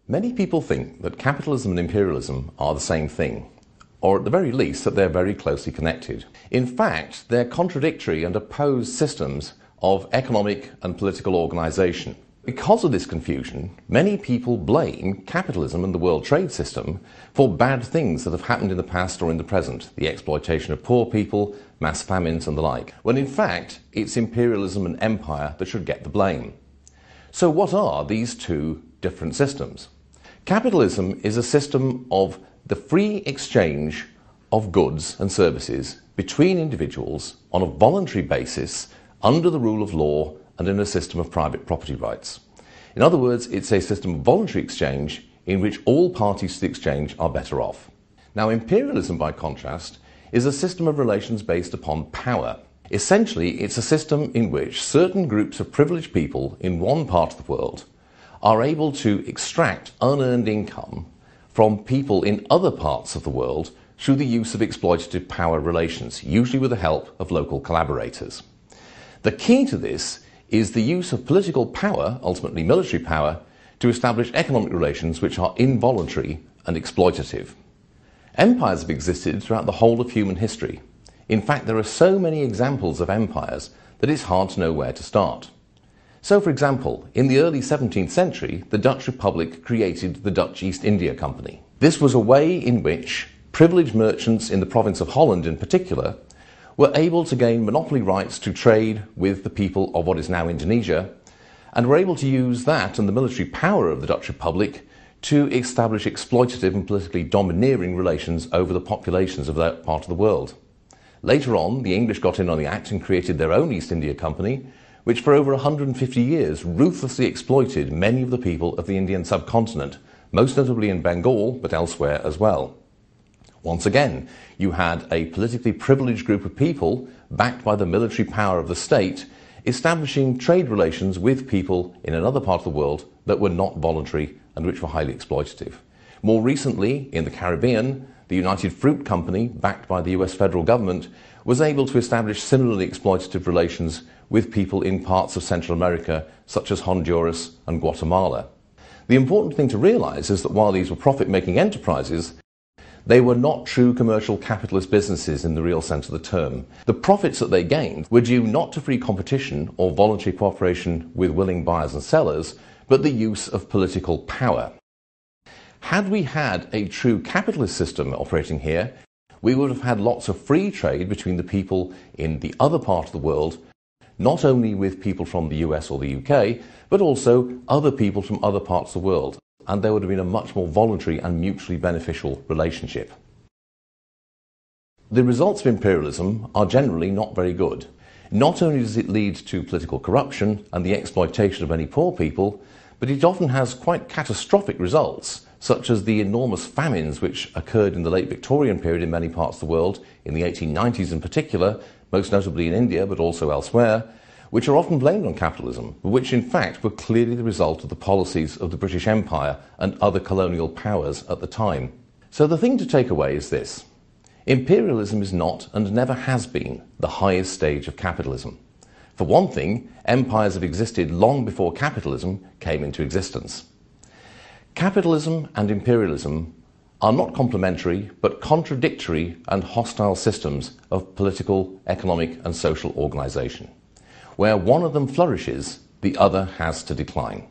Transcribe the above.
Many people think that capitalism and imperialism are the same thing, or at the very least that they're very closely connected. In fact, they're contradictory and opposed systems of economic and political organisation. Because of this confusion, many people blame capitalism and the world trade system for bad things that have happened in the past or in the present, the exploitation of poor people, mass famines and the like, when in fact it's imperialism and empire that should get the blame. So what are these two different systems? Capitalism is a system of the free exchange of goods and services between individuals on a voluntary basis under the rule of law and in a system of private property rights. In other words, it's a system of voluntary exchange in which all parties to the exchange are better off. Now, imperialism, by contrast, is a system of relations based upon power. Essentially, it's a system in which certain groups of privileged people in one part of the world are able to extract unearned income from people in other parts of the world through the use of exploitative power relations, usually with the help of local collaborators. The key to this is the use of political power, ultimately military power, to establish economic relations which are involuntary and exploitative. Empires have existed throughout the whole of human history. In fact, there are so many examples of empires that it's hard to know where to start. So, for example, in the early 17th century, the Dutch Republic created the Dutch East India Company. This was a way in which privileged merchants in the province of Holland in particular were able to gain monopoly rights to trade with the people of what is now Indonesia, and were able to use that and the military power of the Dutch Republic to establish exploitative and politically domineering relations over the populations of that part of the world. Later on, the English got in on the act and created their own East India Company, which for over 150 years ruthlessly exploited many of the people of the Indian subcontinent, most notably in Bengal, but elsewhere as well. Once again, you had a politically privileged group of people, backed by the military power of the state, establishing trade relations with people in another part of the world that were not voluntary and which were highly exploitative. More recently, in the Caribbean, the United Fruit Company, backed by the US federal government, was able to establish similarly exploitative relations with people in parts of Central America, such as Honduras and Guatemala. The important thing to realize is that while these were profit-making enterprises, they were not true commercial capitalist businesses in the real sense of the term. The profits that they gained were due not to free competition or voluntary cooperation with willing buyers and sellers, but the use of political power. Had we had a true capitalist system operating here, we would have had lots of free trade between the people in the other part of the world, not only with people from the US or the UK, but also other people from other parts of the world, and there would have been a much more voluntary and mutually beneficial relationship. The results of imperialism are generally not very good. Not only does it lead to political corruption and the exploitation of many poor people, but it often has quite catastrophic results, such as the enormous famines which occurred in the late Victorian period in many parts of the world, in the 1890s in particular, most notably in India but also elsewhere, which are often blamed on capitalism, but which in fact were clearly the result of the policies of the British Empire and other colonial powers at the time. So the thing to take away is this: imperialism is not and never has been the highest stage of capitalism. For one thing, empires have existed long before capitalism came into existence. Capitalism and imperialism are not complementary but contradictory and hostile systems of political, economic and social organisation. Where one of them flourishes, the other has to decline.